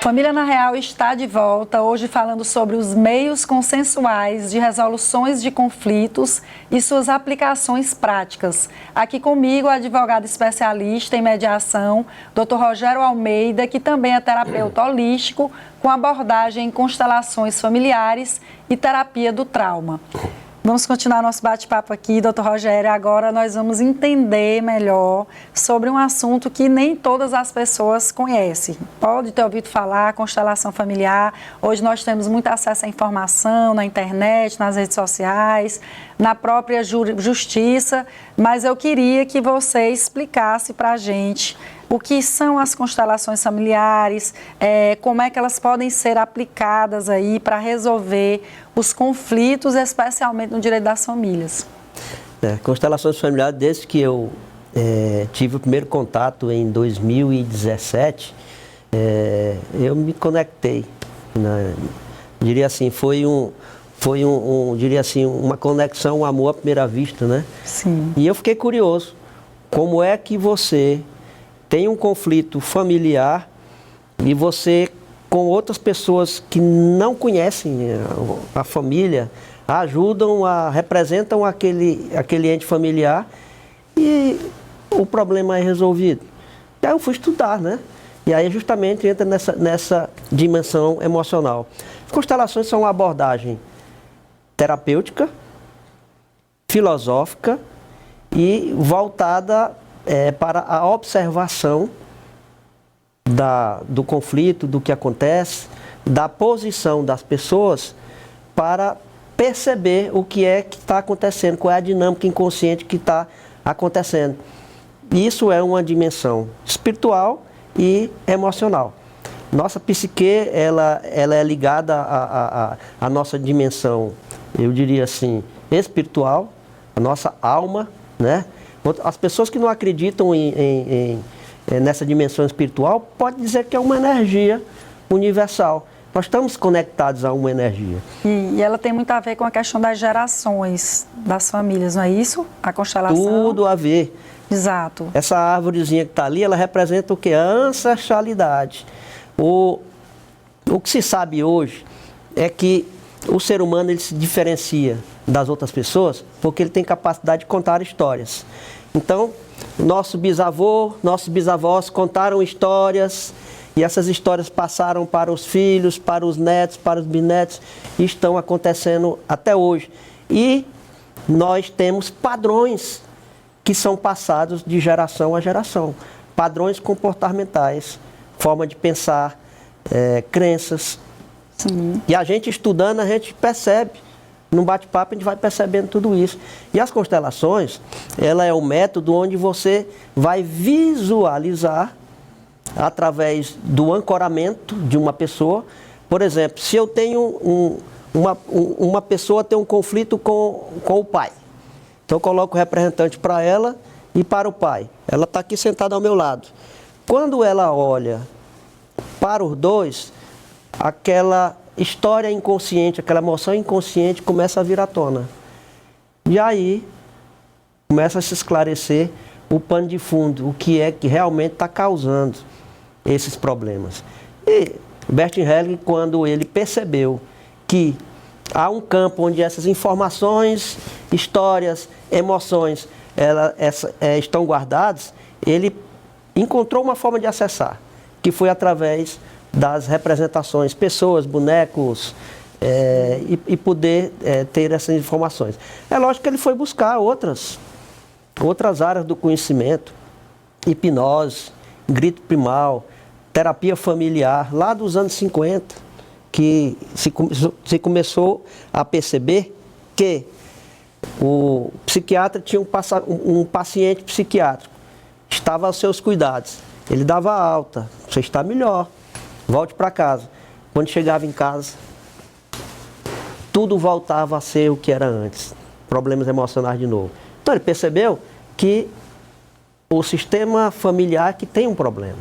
Família na Real está de volta, hoje falando sobre os meios consensuais de resoluções de conflitos e suas aplicações práticas. Aqui comigo, o advogado especialista em mediação, Dr. Rogério Almeida, que também é terapeuta holístico, com abordagem em constelações familiares e terapia do trauma. Vamos continuar nosso bate-papo aqui, doutor Rogério. Agora nós vamos entender melhor sobre um assunto que nem todas as pessoas conhecem. Pode ter ouvido falar, constelação familiar. Hoje nós temos muito acesso à informação na internet, nas redes sociais, na própria justiça, mas eu queria que você explicasse para a gente o que são as constelações familiares, como é que elas podem ser aplicadas aí para resolver os conflitos, especialmente no direito das famílias. Constelações familiares, desde que eu tive o primeiro contato em 2017, eu me conectei. Diria assim, diria assim, uma conexão, um amor à primeira vista, né? Sim. E eu fiquei curioso, como é que você tem um conflito familiar e você, com outras pessoas que não conhecem a família, representam aquele ente familiar e o problema é resolvido. E aí eu fui estudar, né? E aí justamente entra nessa dimensão emocional. As constelações são uma abordagem terapêutica, filosófica e voltada para a observação do conflito, do que acontece, da posição das pessoas para perceber o que é que está acontecendo, qual é a dinâmica inconsciente que está acontecendo. Isso é uma dimensão espiritual e emocional. Nossa psique, ela é ligada à nossa dimensão, eu diria assim, espiritual, a nossa alma, né? As pessoas que não acreditam nessa dimensão espiritual podem dizer que é uma energia universal. Nós estamos conectados a uma energia. E ela tem muito a ver com a questão das gerações das famílias, não é isso? A constelação? Tudo a ver. Exato. Essa árvorezinha que está ali, ela representa o quê? A ancestralidade. O que se sabe hoje é que o ser humano ele se diferencia das outras pessoas porque ele tem capacidade de contar histórias. Então, nossos bisavós contaram histórias e essas histórias passaram para os filhos, para os netos, para os bisnetos e estão acontecendo até hoje. E nós temos padrões que são passados de geração a geração. Padrões comportamentais, forma de pensar, crenças. Sim. E a gente estudando, a gente percebe. Num bate-papo a gente vai percebendo tudo isso. E as constelações, ela é um método onde você vai visualizar através do ancoramento de uma pessoa. Por exemplo, se eu tenho uma pessoa tem um conflito com o pai. Então eu coloco o representante para ela e para o pai. Ela está aqui sentada ao meu lado. Quando ela olha para os dois, aquela história inconsciente, aquela emoção inconsciente começa a vir à tona. E aí começa a se esclarecer o pano de fundo, o que é que realmente está causando esses problemas. E Bert Helling, quando ele percebeu que há um campo onde essas informações, histórias, emoções estão guardadas, ele encontrou uma forma de acessar, que foi através das representações, pessoas, bonecos, e poder ter essas informações. É lógico que ele foi buscar outras áreas do conhecimento, hipnose, grito primal, terapia familiar, lá dos anos 50, que se começou a perceber que o psiquiatra tinha um paciente psiquiátrico, estava aos seus cuidados, ele dava alta, você está melhor, volte para casa. Quando chegava em casa, tudo voltava a ser o que era antes, problemas emocionais de novo. Então ele percebeu que o sistema familiar que tem um problema.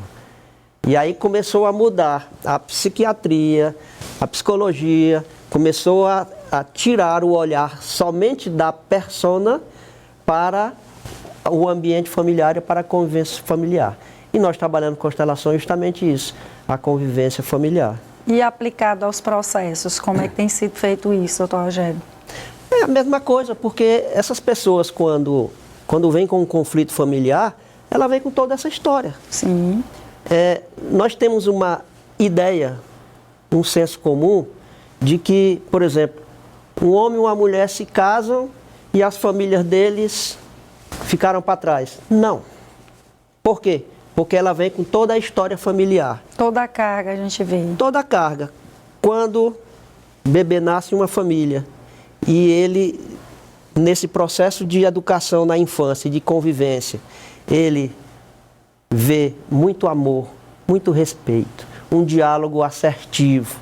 E aí começou a mudar a psiquiatria, a psicologia, começou a tirar o olhar somente da persona para o ambiente familiar e para a convivência familiar. E nós trabalhando com constelações justamente isso. a convivência familiar. E aplicado aos processos, como é que tem sido feito isso, doutor Rogério? É a mesma coisa, porque essas pessoas, quando vêm com um conflito familiar, ela vem com toda essa história. Sim. Nós temos uma ideia, um senso comum, de que, por exemplo, um homem e uma mulher se casam e as famílias deles ficaram para trás. Não. Por quê? Porque ela vem com toda a história familiar. Toda a carga a gente vê. Toda a carga. Quando o bebê nasce em uma família e ele, nesse processo de educação na infância, de convivência, ele vê muito amor, muito respeito, um diálogo assertivo,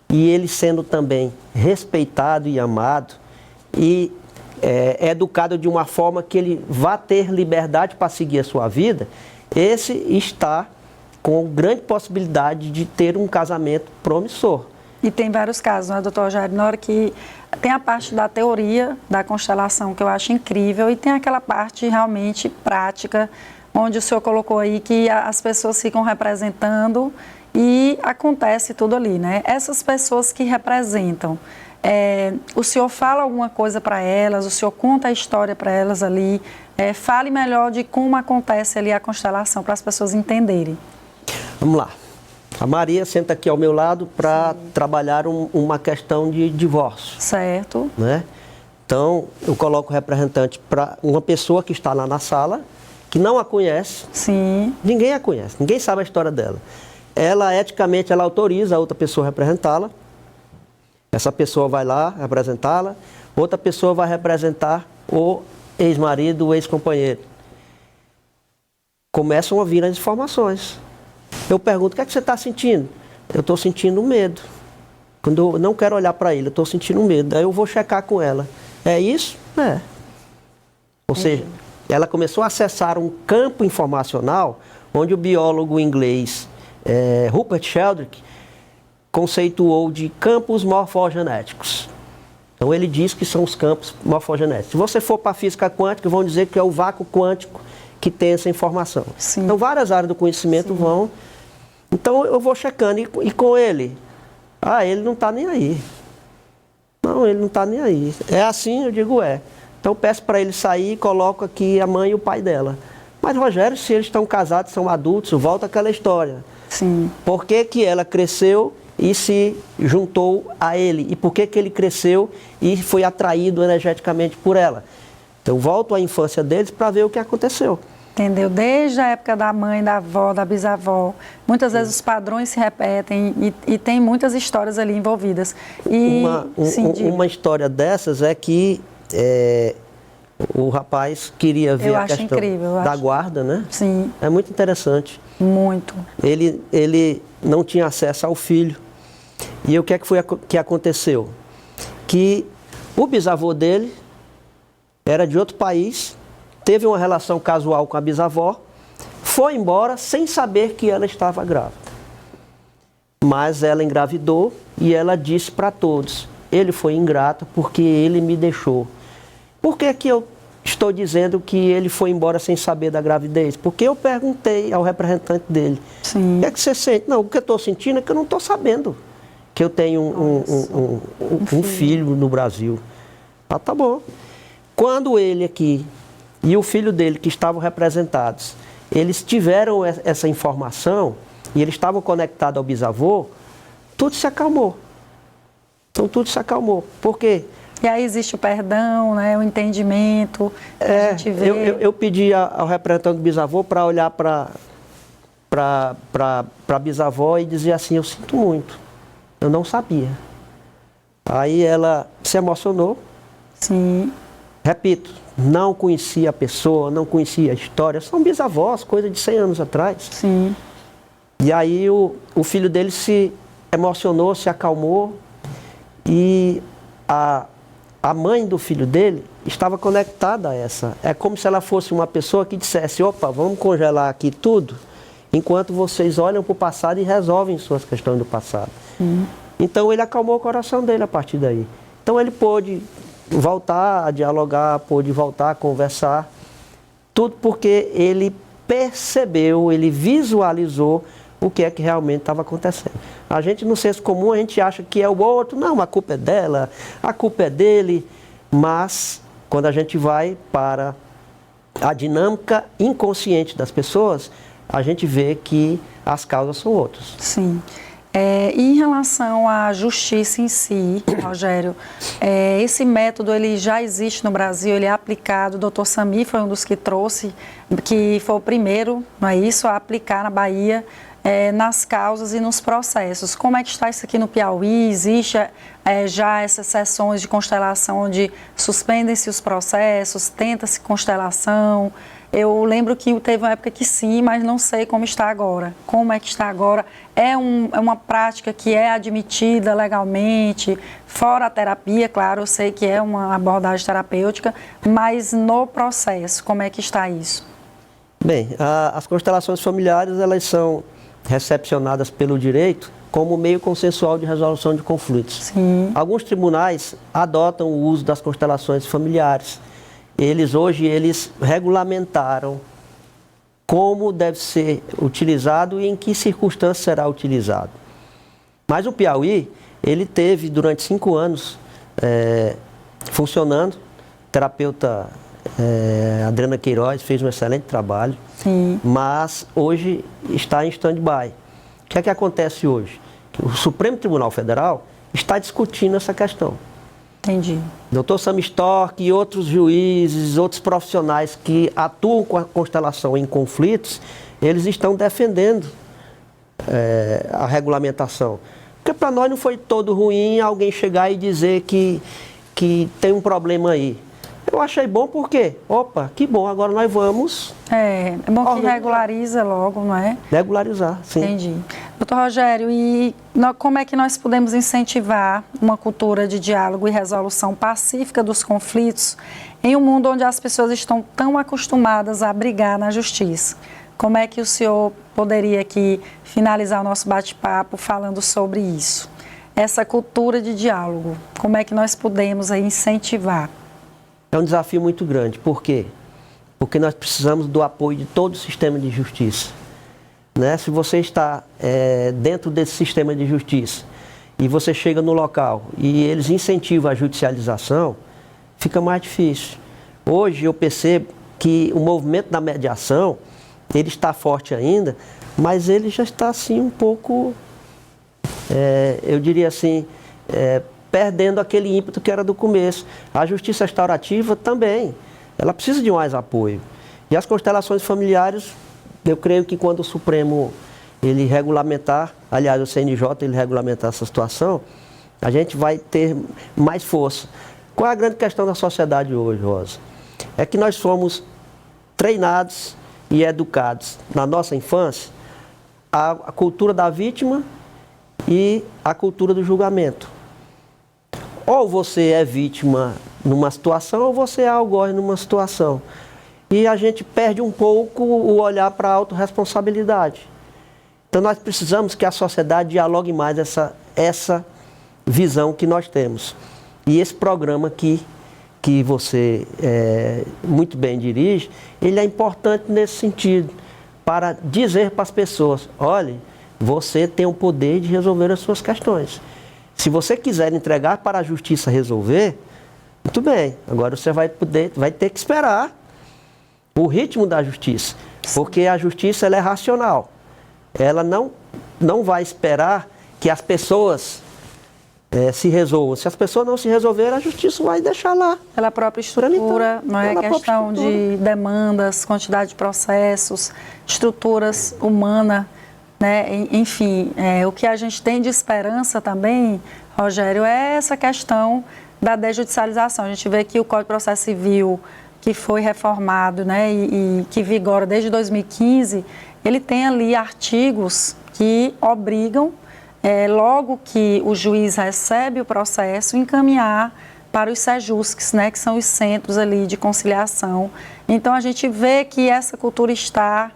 e ele sendo também respeitado e amado, e é educado de uma forma que ele vá ter liberdade para seguir a sua vida, esse está com grande possibilidade de ter um casamento promissor. E tem vários casos, né, doutor Rogério? Na hora que tem a parte da teoria da constelação, que eu acho incrível, e tem aquela parte realmente prática, onde o senhor colocou aí que as pessoas ficam representando e acontece tudo ali, né? Essas pessoas que representam, o senhor fala alguma coisa para elas, o senhor conta a história para elas ali, fale melhor de como acontece ali a constelação, para as pessoas entenderem. Vamos lá. A Maria senta aqui ao meu lado para trabalhar uma questão de divórcio. Certo. Né? Então, eu coloco o representante para uma pessoa que está lá na sala, que não a conhece. Sim. Ninguém a conhece, ninguém sabe a história dela. Ela, eticamente, ela autoriza a outra pessoa a representá-la. Essa pessoa vai lá representá-la. Outra pessoa vai representar o ex-marido, o ex-companheiro. Começam a vir as informações. Eu pergunto, o que é que você está sentindo? Eu estou sentindo medo. Quando eu não quero olhar para ele, eu estou sentindo medo. Aí eu vou checar com ela. É isso? É. Ou seja, ela começou a acessar um campo informacional onde o biólogo inglês Rupert Sheldrake conceituou de campos morfogenéticos. Então ele diz que são os campos morfogenéticos. Se você for para a física quântica, vão dizer que é o vácuo quântico que tem essa informação. Sim. Então várias áreas do conhecimento Sim. vão... Então eu vou checando e com ele. Ele não está nem aí. Não, ele não está nem aí. É assim, eu digo Então eu peço para ele sair e coloco aqui a mãe e o pai dela. Mas Rogério, se eles estão casados, são adultos, volta àquela história. Sim. Por que que ela cresceu e se juntou a ele? E por que que ele cresceu e foi atraído energeticamente por ela? Então eu volto à infância deles para ver o que aconteceu. Entendeu? Desde a época da mãe, da avó, da bisavó, muitas vezes os padrões se repetem e tem muitas histórias ali envolvidas. E, uma história dessas é que o rapaz queria ver a questão da guarda, né? Sim. É muito interessante. Muito. Ele não tinha acesso ao filho. E o que é que aconteceu? Que o bisavô dele era de outro país, teve uma relação casual com a bisavó, foi embora sem saber que ela estava grávida. Mas ela engravidou e ela disse para todos, ele foi ingrato porque ele me deixou. Por que que eu estou dizendo que ele foi embora sem saber da gravidez? Porque eu perguntei ao representante dele, Sim. o que é que você sente? Não, o que eu estou sentindo é que eu não estou sabendo que eu tenho um filho no Brasil. Tá bom. Quando ele aqui e o filho dele, que estavam representados, eles tiveram essa informação e eles estavam conectados ao bisavô, tudo se acalmou. Então tudo se acalmou. Por quê? E aí existe o perdão, né, o entendimento, a gente vê... Eu pedi ao representante do bisavô para olhar para a bisavó e dizer assim, eu sinto muito, eu não sabia. Aí ela se emocionou. Sim. Repito, não conhecia a pessoa, não conhecia a história, são bisavós, coisa de 100 anos atrás. Sim. E aí o filho dele se emocionou, se acalmou e a mãe do filho dele estava conectada a essa. É como se ela fosse uma pessoa que dissesse, opa, vamos congelar aqui tudo, enquanto vocês olham para o passado e resolvem suas questões do passado. Então ele acalmou o coração dele a partir daí. Então ele pôde voltar a dialogar, pôde voltar a conversar, tudo porque ele percebeu, ele visualizou o que é que realmente estava acontecendo. A gente, no senso comum, a gente acha que é o outro, não, a culpa é dela, a culpa é dele, mas quando a gente vai para a dinâmica inconsciente das pessoas, a gente vê que as causas são outras. Sim. E em relação à justiça em si, Rogério, esse método ele já existe no Brasil, ele é aplicado, o doutor Sami foi um dos que trouxe, que foi o primeiro, não é isso, a aplicar na Bahia, nas causas e nos processos. Como é que está isso aqui no Piauí? Existe já essas sessões de constelação onde suspendem-se os processos, tenta-se constelação? Eu lembro que teve uma época que sim, mas não sei como está agora. Como é que está agora? É uma prática que é admitida legalmente, fora a terapia, claro, eu sei que é uma abordagem terapêutica, mas no processo, como é que está isso? Bem, as constelações familiares, elas são recepcionadas pelo direito como meio consensual de resolução de conflitos. Sim. Alguns tribunais adotam o uso das constelações familiares. Hoje eles regulamentaram como deve ser utilizado e em que circunstâncias será utilizado. Mas o Piauí, ele teve durante 5 anos funcionando. A terapeuta Adriana Queiroz fez um excelente trabalho. Sim. Mas hoje está em stand-by. O que é que acontece hoje? O Supremo Tribunal Federal está discutindo essa questão. Entendi. Dr. Sami Storck e outros juízes, outros profissionais que atuam com a constelação em conflitos, eles estão defendendo a regulamentação. Porque para nós não foi todo ruim alguém chegar e dizer que tem um problema aí. Eu achei bom porque, opa, que bom, agora nós vamos... É bom que regulariza logo, não é? Regularizar, sim. Entendi. Doutor Rogério, e como é que nós podemos incentivar uma cultura de diálogo e resolução pacífica dos conflitos em um mundo onde as pessoas estão tão acostumadas a brigar na justiça? Como é que o senhor poderia aqui finalizar o nosso bate-papo falando sobre isso? Essa cultura de diálogo, como é que nós podemos aí incentivar? É um desafio muito grande. Por quê? Porque nós precisamos do apoio de todo o sistema de justiça. Né? Se você está dentro desse sistema de justiça e você chega no local e eles incentivam a judicialização, fica mais difícil. Hoje eu percebo que o movimento da mediação, ele está forte ainda, mas ele já está assim um pouco, eu diria assim, perdendo aquele ímpeto que era do começo. A justiça restaurativa também, ela precisa de mais apoio. E as constelações familiares, eu creio que quando o Supremo ele regulamentar, aliás o CNJ ele regulamentar essa situação, a gente vai ter mais força. Qual é a grande questão da sociedade hoje, Rosa? É que nós fomos treinados e educados na nossa infância a cultura da vítima e a cultura do julgamento. Ou você é vítima numa situação, ou você é algoz numa situação. E a gente perde um pouco o olhar para a autorresponsabilidade. Então nós precisamos que a sociedade dialogue mais essa visão que nós temos. E esse programa aqui, que você muito bem dirige, ele é importante nesse sentido, para dizer para as pessoas, olhe, você tem o poder de resolver as suas questões. Se você quiser entregar para a justiça resolver, muito bem, agora você vai ter que esperar o ritmo da justiça, porque a justiça ela é racional. Ela não vai esperar que as pessoas se resolvam. Se as pessoas não se resolverem, a justiça vai deixar lá. Pela própria estrutura, não é questão de demandas, quantidade de processos, estruturas humanas. Né? Enfim, o que a gente tem de esperança também, Rogério, é essa questão da desjudicialização. A gente vê que o Código de Processo Civil, que foi reformado, né, e que vigora desde 2015, ele tem ali artigos que obrigam, logo que o juiz recebe o processo, encaminhar para os SEJUSCs, né, que são os centros ali de conciliação. Então, a gente vê que essa cultura está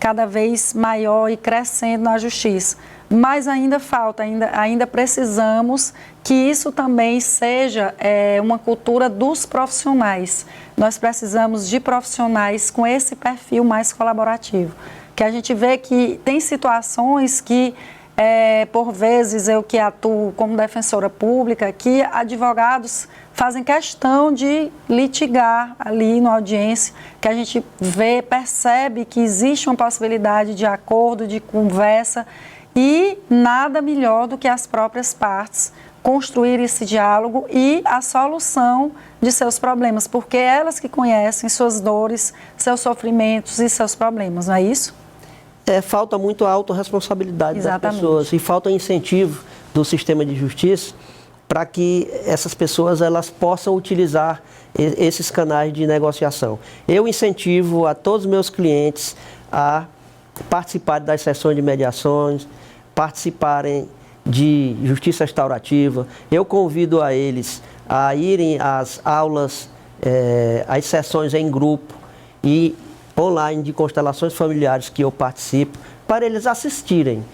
cada vez maior e crescendo na justiça. Mas ainda falta, ainda precisamos que isso também seja uma cultura dos profissionais. Nós precisamos de profissionais com esse perfil mais colaborativo. que a gente vê que tem situações que, por vezes, eu que atuo como defensora pública, que advogados fazem questão de litigar ali na audiência, que a gente vê, percebe que existe uma possibilidade de acordo, de conversa, e nada melhor do que as próprias partes construir esse diálogo e a solução de seus problemas, porque é elas que conhecem suas dores, seus sofrimentos e seus problemas, não é isso? Falta muito a autorresponsabilidade das pessoas e falta incentivo do sistema de justiça para que essas pessoas elas possam utilizar esses canais de negociação. Eu incentivo a todos os meus clientes a participarem das sessões de mediações, participarem de justiça restaurativa. Eu convido a eles a irem às aulas, às sessões em grupo e online de constelações familiares que eu participo, para eles assistirem.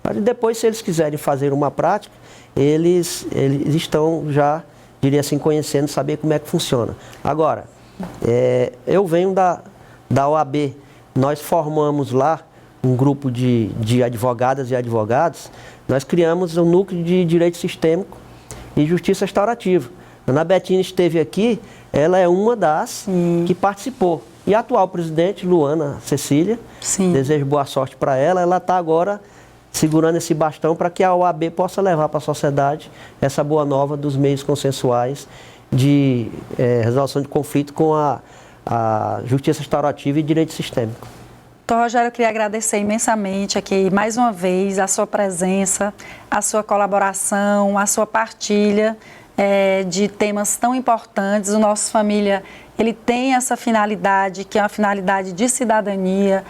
Para depois, se eles quiserem fazer uma prática, eles estão já, diria assim, conhecendo, saber como é que funciona. Agora, eu venho da OAB, nós formamos lá um grupo de advogadas e advogados, nós criamos um núcleo de direito sistêmico e justiça restaurativa. A Ana Betina esteve aqui, ela é uma das que participou. E a atual presidente, Luana Cecília, desejo boa sorte para ela, ela está agora segurando esse bastão para que a OAB possa levar para a sociedade essa boa nova dos meios consensuais de resolução de conflito com a justiça restaurativa e direito sistêmico. Doutor Rogério, eu queria agradecer imensamente aqui, mais uma vez, a sua presença, a sua colaboração, a sua partilha de temas tão importantes. O Nosso Família, ele tem essa finalidade, que é uma finalidade de cidadania,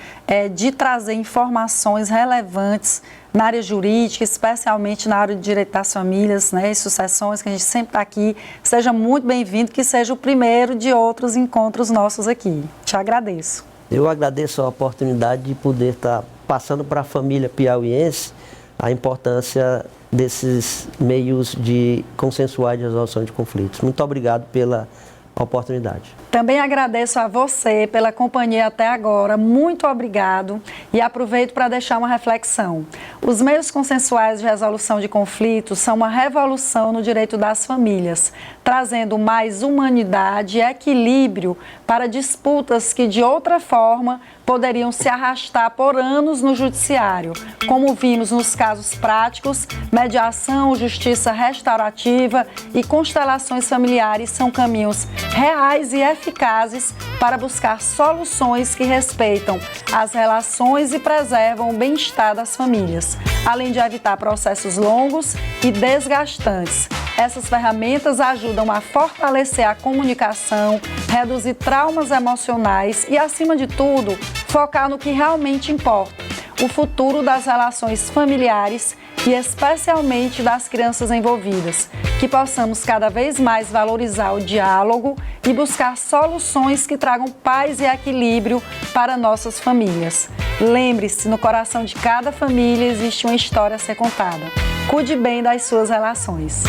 de trazer informações relevantes na área jurídica, especialmente na área de direito das famílias, né, e sucessões, que a gente sempre está aqui. Seja muito bem-vindo, que seja o primeiro de outros encontros nossos aqui. Te agradeço. Eu agradeço a oportunidade de poder estar passando para a família piauiense a importância desses meios de consensuais de resolução de conflitos. Muito obrigado pela oportunidade. Também agradeço a você pela companhia até agora, muito obrigado, e aproveito para deixar uma reflexão. Os meios consensuais de resolução de conflitos são uma revolução no direito das famílias, trazendo mais humanidade e equilíbrio para disputas que de outra forma poderiam se arrastar por anos no judiciário, como vimos nos casos práticos. Mediação, justiça restaurativa e constelações familiares são caminhos reais e eficazes para buscar soluções que respeitam as relações e preservam o bem-estar das famílias, além de evitar processos longos e desgastantes. Essas ferramentas ajudam a fortalecer a comunicação, reduzir traumas emocionais e, acima de tudo, focar no que realmente importa: o futuro das relações familiares e especialmente das crianças envolvidas. Que possamos cada vez mais valorizar o diálogo e buscar soluções que tragam paz e equilíbrio para nossas famílias. Lembre-se, no coração de cada família existe uma história a ser contada. Cuide bem das suas relações.